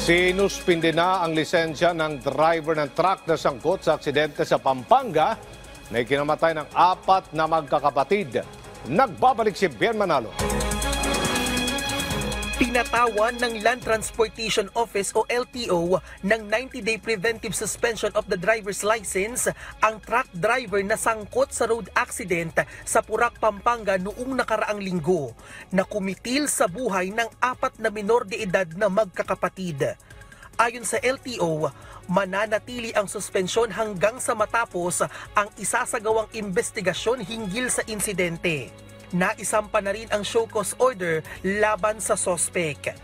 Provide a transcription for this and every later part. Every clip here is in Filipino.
Sinuspinde na ang lisensya ng driver ng truck na sangkot sa aksidente sa Pampanga na ikinamatay ng 4 na magkakapatid. Nagbabalik si Bien Manalo. Pinatawan ng Land Transportation Office o LTO ng 90-day preventive suspension of the driver's license ang truck driver na sangkot sa road accident sa Porac, Pampanga noong nakaraang linggo na kumitil sa buhay ng 4 na minor de edad na magkakapatid. Ayon sa LTO, mananatili ang suspensyon hanggang sa matapos ang isasagawang investigasyon hinggil sa insidente. Naisampa na rin ang show cause order laban sa sospek.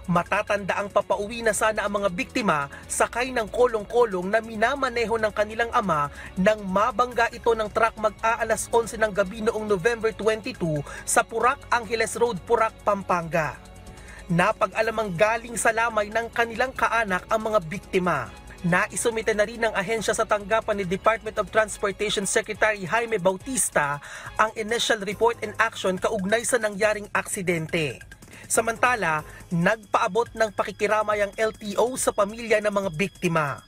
Matatanda ang papauwi na sana ang mga biktima sakay ng kolong-kolong na minamaneho ng kanilang ama nang mabangga ito ng truck mag-aalas 11 ng gabi noong November 22 sa Porac Angeles Road, Porac, Pampanga. Napag-alamang galing sa lamay ng kanilang kaanak ang mga biktima. Naisumite na rin ng ahensya sa tanggapan ni Department of Transportation Secretary Jaime Bautista ang initial report and action kaugnay sa nangyaring aksidente. Samantala, nagpaabot ng pakikiramay ang LTO sa pamilya ng mga biktima.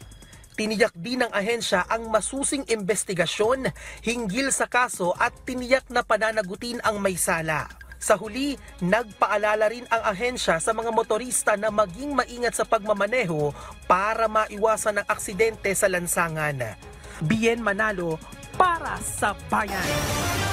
Tiniyak din ng ahensya ang masusing investigasyon hinggil sa kaso at tiniyak na pananagutin ang may sala. Sa huli, nagpaalala rin ang ahensya sa mga motorista na maging maingat sa pagmamaneho para maiwasan ang aksidente sa lansangan. Bien Manalo para sa Bayan.